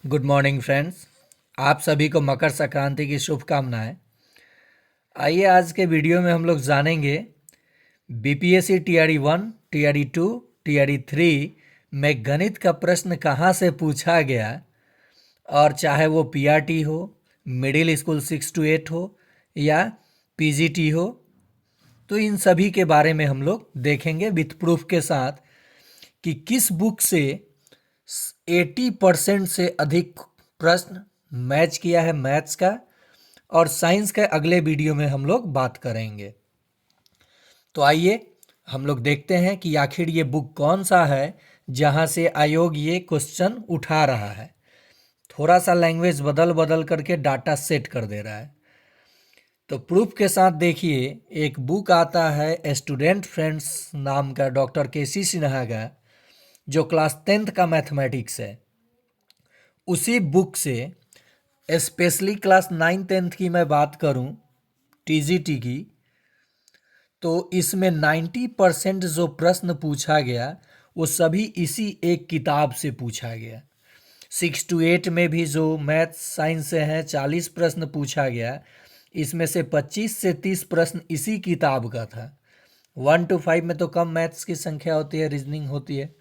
Good morning friends. आप सभी को मकर संक्रांति की शुभकामनाएं। आइए आज के वीडियो में हम लोग जानेंगे बीपीएससी टीआरई 1, टीआरई 2, टीआरई 3 में गणित का प्रश्न कहाँ से पूछा गया, और चाहे वो पीआरटी हो, मिडिल स्कूल 6 to 8 हो या पीजीटी हो, तो इन सभी के बारे में हम लोग देखेंगे विथ प्रूफ के साथ कि किस बुक से 80% से अधिक प्रश्न मैच किया है मैथ्स का, और साइंस का अगले वीडियो में हम लोग बात करेंगे। तो आइए हम लोग देखते हैं कि आखिर ये बुक कौन सा है जहां से आयोग ये क्वेश्चन उठा रहा है। थोड़ा सा लैंग्वेज बदल बदल करके डाटा सेट कर दे रहा है। तो प्रूफ के साथ देखिए, एक बुक आता है स्टूडेंट फ्रेंड्स नाम का, डॉक्टर केसी सिन्हा का, जो क्लास 10th का मैथमेटिक्स है। उसी बुक से स्पेशली क्लास 9-10 की मैं बात करूं, टीजीटी की, तो इसमें 90% जो प्रश्न पूछा गया वो सभी इसी एक किताब से पूछा गया। 6 to 8 में भी जो मैथ्स साइंस से हैं 40 प्रश्न पूछा गया, इसमें से 25 से 30 प्रश्न इसी किताब का था। 1 to 5 में तो कम मैथ्स की संख्या होती है, रीजनिंग होती है,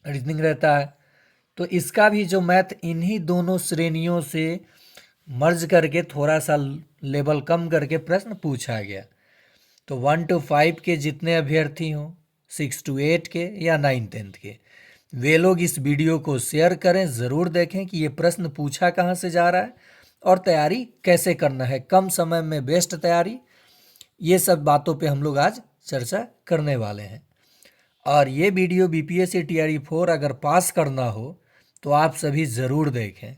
रीजनिंग रहता है। तो इसका भी जो मैथ इन्हीं दोनों श्रेणियों से मर्ज करके थोड़ा सा लेवल कम करके प्रश्न पूछा गया। तो 1 to 5 के जितने अभ्यर्थी हों, 6 to 8 के या 9-10 के, वे लोग इस वीडियो को शेयर करें, ज़रूर देखें कि ये प्रश्न पूछा कहाँ से जा रहा है और तैयारी कैसे करना है, कम समय में बेस्ट तैयारी। ये सब बातों पे हम लोग आज चर्चा करने वाले हैं। और ये वीडियो बीपीएससी टीआरई 4 अगर पास करना हो तो आप सभी ज़रूर देखें।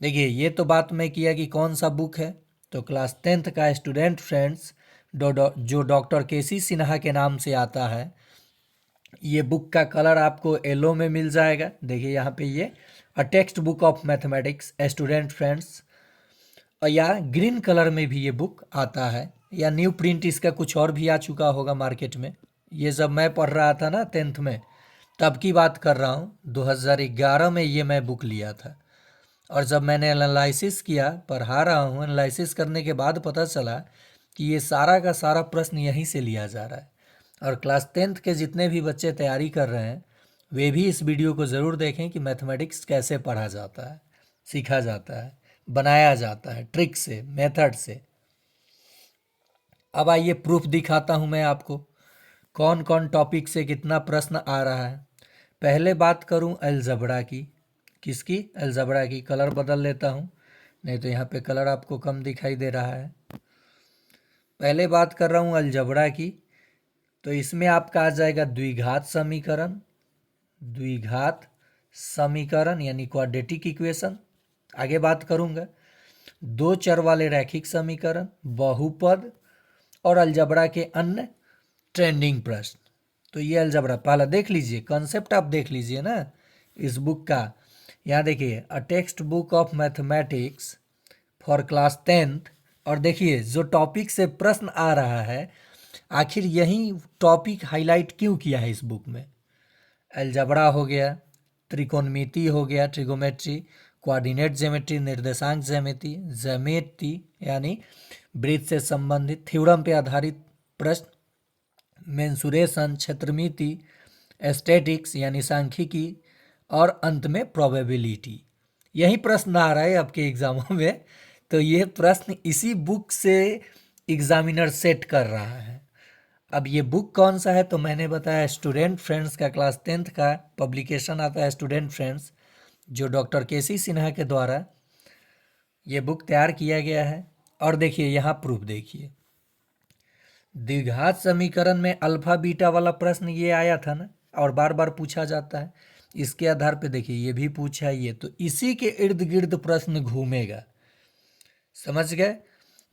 देखिए, ये तो बात मैं किया कि कौन सा बुक है, तो क्लास 10th का स्टूडेंट फ्रेंड्स जो डॉक्टर केसी सिन्हा के नाम से आता है। ये बुक का कलर आपको येलो में मिल जाएगा। देखिए यहाँ पे ये a text book of mathematics student friends, और या ग्रीन कलर में भी ये बुक आता है, या न्यू प्रिंट इसका कुछ और भी आ चुका होगा मार्केट में। ये जब मैं पढ़ रहा था ना 10th में, तब की बात कर रहा हूँ, 2011 में ये मैं बुक लिया था। और जब मैंने एनालिसिस किया, पढ़ा रहा हूँ, एनालिसिस करने के बाद पता चला कि ये सारा का सारा प्रश्न यहीं से लिया जा रहा है। और क्लास 10th के जितने भी बच्चे तैयारी कर रहे हैं, वे भी इस वीडियो को ज़रूर देखें कि मैथमेटिक्स कैसे पढ़ा जाता है, सीखा जाता है, बनाया जाता है, ट्रिक से, मेथड से। अब आइए प्रूफ दिखाता हूँ मैं आपको, कौन कौन टॉपिक से कितना प्रश्न आ रहा है। पहले बात करूँ अलजबड़ा की। किसकी? अलजबड़ा की। कलर बदल लेता हूँ, नहीं तो यहाँ पे कलर आपको कम दिखाई दे रहा है। पहले बात कर रहा हूँ अलजबड़ा की, तो इसमें आपका आ जाएगा द्विघात समीकरण, द्विघात समीकरण यानी क्वाड्रेटिक इक्वेशन। आगे बात करूँगा दो चर वाले रैखिक समीकरण, बहुपद और अलजबड़ा के अन्य ट्रेंडिंग प्रश्न। तो ये अलजबड़ा पहला देख लीजिए, कॉन्सेप्ट आप देख लीजिए ना इस बुक का। यहाँ देखिए a text book of mathematics for class 10th, और देखिए जो टॉपिक से प्रश्न आ रहा है, आखिर यही टॉपिक हाईलाइट क्यों किया है इस बुक में। अलजबड़ा हो गया, त्रिकोणमिति हो गया, ट्रिगोमेट्री, कोऑर्डिनेट ज्योमेट्री, निर्देशांक ज्यामिति, ज्यामिति यानी वृत्त से संबंधित, थ्योरम पे आधारित प्रश्न, मेंसुरेशन, क्षेत्रमिति, एस्थेटिक्स यानी सांख्यिकी, और अंत में प्रोबेबिलिटी। यही प्रश्न आ रहा है आपके एग्जामों में। तो ये प्रश्न इसी बुक से एग्जामिनर सेट कर रहा है। अब ये बुक कौन सा है, तो मैंने बताया स्टूडेंट फ्रेंड्स का, क्लास 10th का पब्लिकेशन आता है स्टूडेंट फ्रेंड्स, जो डॉक्टर केसी सिन्हा के द्वारा ये बुक तैयार किया गया है। और देखिए यहाँ प्रूफ देखिए, द्विघात समीकरण में अल्फा बीटा वाला प्रश्न ये आया था ना, और बार बार पूछा जाता है। इसके आधार पे देखिए ये भी पूछा है, ये तो इसी के इर्द गिर्द प्रश्न घूमेगा। समझ गए?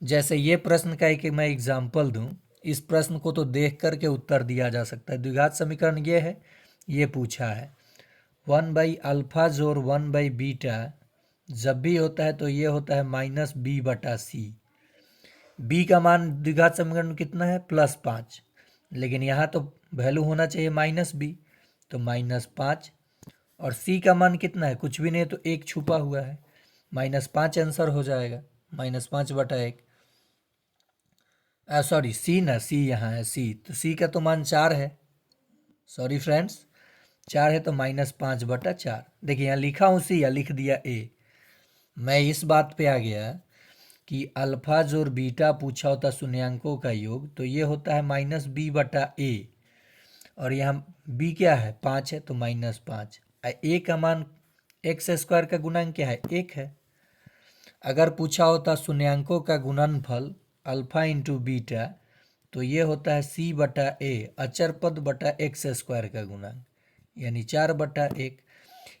जैसे ये प्रश्न का एक मैं एग्जाम्पल दूं, इस प्रश्न को तो देख करके उत्तर दिया जा सकता है। द्विघात समीकरण ये है, ये पूछा है 1/अल्फा जोड़ 1/बीटा जब भी होता है तो ये होता है -b/c। बी का मान द्विघात समीकरण में कितना है? +5, लेकिन यहाँ तो वैल्यू होना चाहिए -b, तो -5 और सी का मान कितना है, कुछ भी नहीं है तो एक छुपा हुआ है, -5 आंसर हो जाएगा, -5/1। सॉरी सी ना, सी यहाँ है सी, तो सी का तो मान 4 है, सॉरी फ्रेंड्स 4 है तो -5/4। देखिए यहाँ लिखा हूँ सी या लिख दिया ए। मैं इस बात पे आ गया कि अल्फा जोड़ बीटा पूछा होता शून्यांकों का योग, तो ये होता है -b/a, और यहाँ b क्या है 5 है तो -5। a का मान x² का गुणांक क्या है 1 है। अगर पूछा होता शून्यांकों का गुणनफल अल्फा इंटू बीटा, तो ये होता है c/a अचर पद बटा x² का गुणांक, यानी 4/1।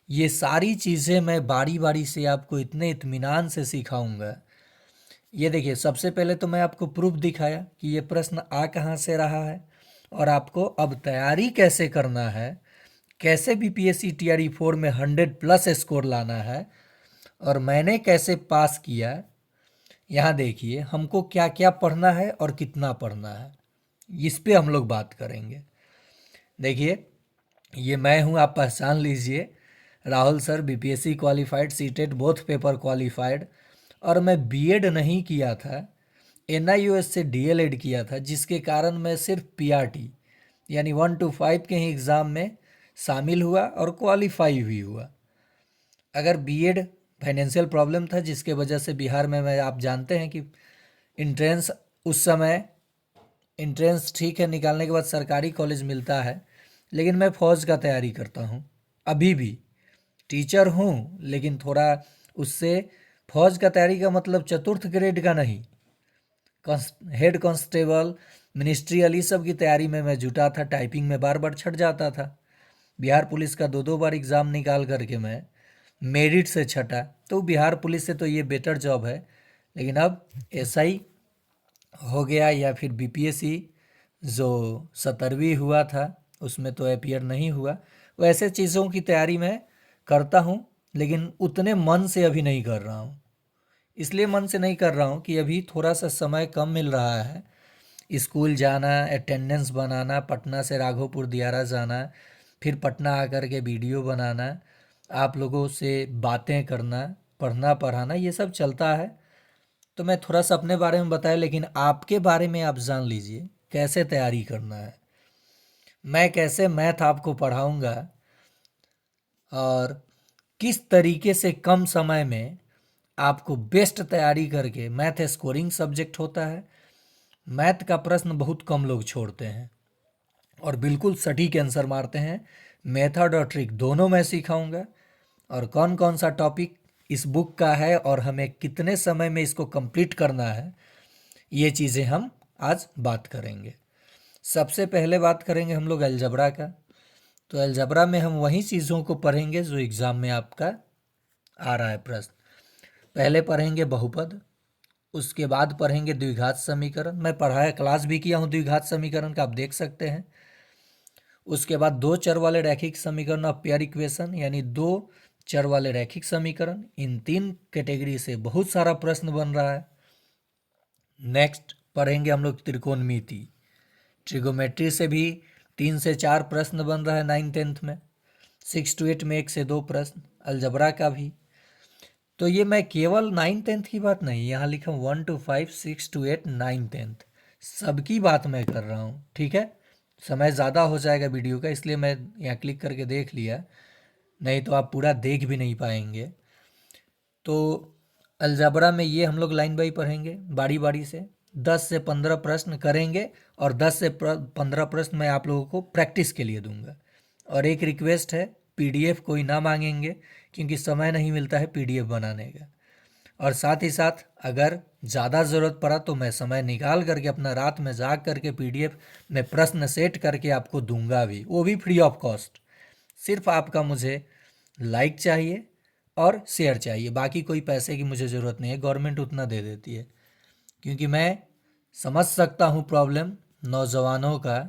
ये सारी चीज़ें मैं बारी बारी से आपको इतने इत्मीनान से सिखाऊंगा। ये देखिए, सबसे पहले तो मैं आपको प्रूफ दिखाया कि ये प्रश्न आ कहाँ से रहा है, और आपको अब तैयारी कैसे करना है, कैसे बीपीएससी टीआरई 4 में 100+ स्कोर लाना है, और मैंने कैसे पास किया। यहाँ देखिए हमको क्या क्या पढ़ना है और कितना पढ़ना है, इस पे हम लोग बात करेंगे। देखिए ये मैं हूँ, आप पहचान लीजिए, Rahul sir, BPSC qualified, CTET both paper qualified, और मैं बीएड नहीं किया था, एनआईओएस से डीएलएड किया था, जिसके कारण मैं सिर्फ पीआरटी यानी 1 to 5 के ही एग्ज़ाम में शामिल हुआ और क्वालिफाई भी हुआ। अगर बीएड फाइनेंशियल प्रॉब्लम था, जिसके वजह से बिहार में, मैं आप जानते हैं कि इंट्रेंस उस समय, इंट्रेंस ठीक है निकालने के बाद सरकारी कॉलेज मिलता है, लेकिन मैं फ़ौज का तैयारी करता हूँ, अभी भी टीचर हूँ, लेकिन थोड़ा उससे, फौज का तैयारी का मतलब चतुर्थ ग्रेड का नहीं, हेड कांस्टेबल, मिनिस्ट्री वाली सब की तैयारी में मैं जुटा था। टाइपिंग में बार बार छट जाता था, बिहार पुलिस का 2 बार एग्ज़ाम निकाल करके मैं मेरिट से छटा, तो बिहार पुलिस से तो ये बेटर जॉब है। लेकिन अब एसआई हो गया या फिर बीपीएससी जो 17वीं हुआ था उसमें तो अपीयर नहीं हुआ, वैसे चीज़ों की तैयारी मैं करता हूँ, लेकिन उतने मन से अभी नहीं कर रहा हूँ। इसलिए मन से नहीं कर रहा हूँ कि अभी थोड़ा सा समय कम मिल रहा है, स्कूल जाना, अटेंडेंस बनाना, पटना से राघोपुर दियारा जाना, फिर पटना आकर के वीडियो बनाना, आप लोगों से बातें करना, पढ़ना पढ़ाना, ये सब चलता है। तो मैं थोड़ा सा अपने बारे में बताया, लेकिन आपके बारे में आप जान लीजिए कैसे तैयारी करना है, मैं कैसे मैथ आपको पढ़ाऊंगा, और किस तरीके से कम समय में आपको बेस्ट तैयारी करके, मैथ स्कोरिंग सब्जेक्ट होता है, मैथ का प्रश्न बहुत कम लोग छोड़ते हैं और बिल्कुल सटीक आंसर मारते हैं। मेथड और ट्रिक दोनों मैं सिखाऊंगा, और कौन कौन सा टॉपिक इस बुक का है और हमें कितने समय में इसको कंप्लीट करना है, ये चीज़ें हम आज बात करेंगे। सबसे पहले बात करेंगे हम लोग अलजबरा का। तो अलजबरा में हम वही चीज़ों को पढ़ेंगे जो एग्ज़ाम में आपका आ रहा है प्रश्न। पहले पढ़ेंगे बहुपद, उसके बाद पढ़ेंगे द्विघात समीकरण, मैं पढ़ाया, क्लास भी किया हूँ द्विघात समीकरण का, आप देख सकते हैं। उसके बाद 2 चर वाले रैखिक समीकरण ऑफ पेयर इक्वेशन, यानी 2 चर वाले रैखिक समीकरण, इन 3 कैटेगरी से बहुत सारा प्रश्न बन रहा है। नेक्स्ट पढ़ेंगे हम लोग त्रिकोणमिति, ट्रिगोमेट्री से भी 3 से 4 प्रश्न बन रहा है 9th-10th में, 6 to 8 में 1 से 2 प्रश्न, अलजबरा का भी। तो ये मैं केवल 9th-10th की बात नहीं, यहाँ लिखा 1 to 5, 6 to 8, 9th-10th सबकी बात मैं कर रहा हूँ, ठीक है। समय ज़्यादा हो जाएगा वीडियो का, इसलिए मैं यहाँ क्लिक करके देख लिया, नहीं तो आप पूरा देख भी नहीं पाएंगे। तो अलजबरा में ये हम लोग लाइन बाई पढ़ेंगे, बारी बारी से 10 से 15 प्रश्न करेंगे, और 10 से 15 प्रश्न मैं आप लोगों को प्रैक्टिस के लिए दूंगा। और एक रिक्वेस्ट है, पीडीएफ कोई ना मांगेंगे, क्योंकि समय नहीं मिलता है पीडीएफ बनाने का। और साथ ही साथ अगर ज़्यादा ज़रूरत पड़ा तो मैं समय निकाल करके अपना रात में जाग करके पीडीएफ में प्रश्न सेट करके आपको दूंगा भी, वो भी फ्री ऑफ कॉस्ट। सिर्फ आपका मुझे लाइक चाहिए और शेयर चाहिए, बाकी कोई पैसे की मुझे ज़रूरत नहीं है, गवर्नमेंट उतना दे देती है। क्योंकि मैं समझ सकता हूँ प्रॉब्लम नौजवानों का।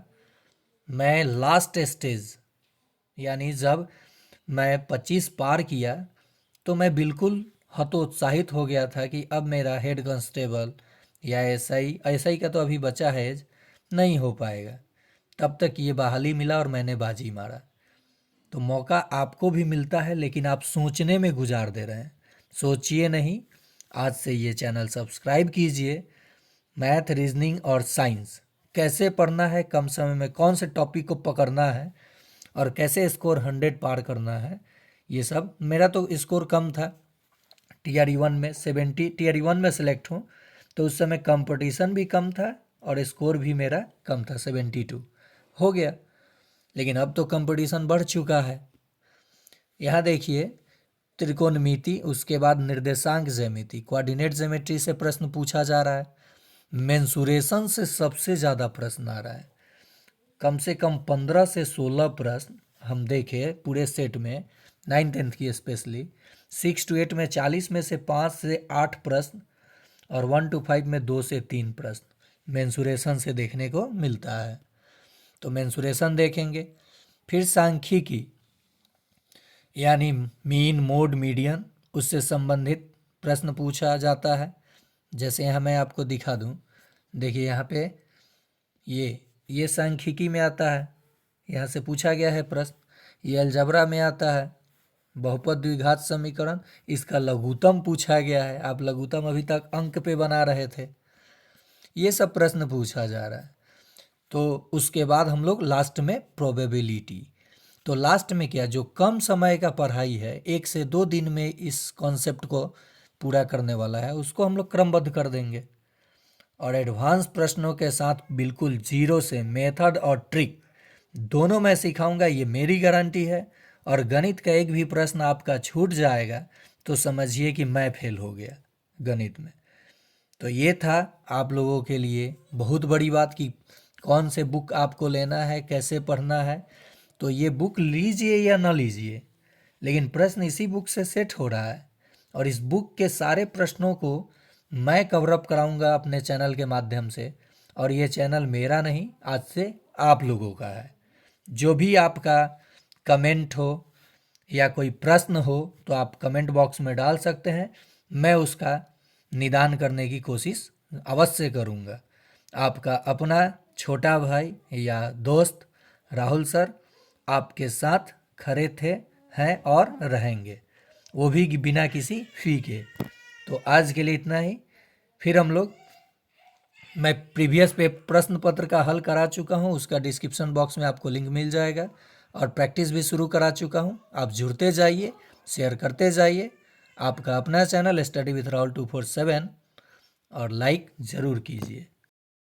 मैं लास्ट स्टेज, यानी जब मैं 25 पार किया तो मैं बिल्कुल हतोत्साहित हो गया था कि अब मेरा हेड कांस्टेबल या एसआई का तो अभी बचा है, नहीं हो पाएगा। तब तक ये बहाली मिला और मैंने बाजी मारा। तो मौका आपको भी मिलता है, लेकिन आप सोचने में गुजार दे रहे हैं। सोचिए नहीं, आज से ये चैनल सब्सक्राइब कीजिए। मैथ, रीजनिंग और साइंस कैसे पढ़ना है, कम समय में कौन से टॉपिक को पकड़ना है और कैसे स्कोर 100 पार करना है, ये सब। मेरा तो स्कोर कम था, TRE 1 में 70, TRE 1 में सेलेक्ट हूँ तो उस समय कंपटीशन भी कम था और स्कोर भी मेरा कम था, 72 हो गया। लेकिन अब तो कंपटीशन बढ़ चुका है। यहाँ देखिए, त्रिकोणमिति, उसके बाद निर्देशांक ज्यामिति, कोऑर्डिनेट ज्योमेट्री से प्रश्न पूछा जा रहा है। मेंसुरेशन से सबसे ज़्यादा प्रश्न आ रहा है, कम से कम 15 से 16 प्रश्न हम देखे पूरे सेट में, 9th-10th की स्पेशली। 6 to 8 में 40 में से 5 से 8 प्रश्न और 1 to 5 में 2 से 3 प्रश्न मेंसुरेशन से देखने को मिलता है। तो मेंसुरेशन देखेंगे। फिर सांख्यिकी यानी मीन, मोड, मीडियन, उससे संबंधित प्रश्न पूछा जाता है। जैसे यहाँ मैं आपको दिखा दूँ, देखिए यहाँ पे ये सांख्यिकी में आता है, यहाँ से पूछा गया है प्रश्न। ये अलजबरा में आता है, बहुपद द्विघात समीकरण, इसका लघुत्तम पूछा गया है। आप लघुत्तम अभी तक अंक पे बना रहे थे, ये सब प्रश्न पूछा जा रहा है। तो उसके बाद हम लोग लास्ट में प्रोबेबिलिटी। तो लास्ट में क्या, जो कम समय का पढ़ाई है, 1 से 2 दिन में इस कॉन्सेप्ट को पूरा करने वाला है, उसको हम लोग क्रमबद्ध कर देंगे। और एडवांस प्रश्नों के साथ बिल्कुल जीरो से मेथड और ट्रिक दोनों मैं सिखाऊंगा, ये मेरी गारंटी है। और गणित का एक भी प्रश्न आपका छूट जाएगा तो समझिए कि मैं फेल हो गया गणित में। तो ये था आप लोगों के लिए बहुत बड़ी बात कि कौन से बुक आपको लेना है, कैसे पढ़ना है। तो ये बुक लीजिए या ना लीजिए, लेकिन प्रश्न इसी बुक से सेट हो रहा है और इस बुक के सारे प्रश्नों को मैं कवर अप कराऊंगा अपने चैनल के माध्यम से। और ये चैनल मेरा नहीं, आज से आप लोगों का है। जो भी आपका कमेंट हो या कोई प्रश्न हो तो आप कमेंट बॉक्स में डाल सकते हैं, मैं उसका निदान करने की कोशिश अवश्य करूंगा। आपका अपना छोटा भाई या दोस्त राहुल सर आपके साथ खड़े थे, हैं और रहेंगे, वो भी बिना किसी फी के। तो आज के लिए इतना ही। फिर हम लोग, मैं प्रीवियस पे प्रश्न पत्र का हल करा चुका हूँ, उसका डिस्क्रिप्शन बॉक्स में आपको लिंक मिल जाएगा। और प्रैक्टिस भी शुरू करा चुका हूँ, आप जुड़ते जाइए, शेयर करते जाइए। आपका अपना चैनल स्टडी विथ राहुल 247 और लाइक ज़रूर कीजिए।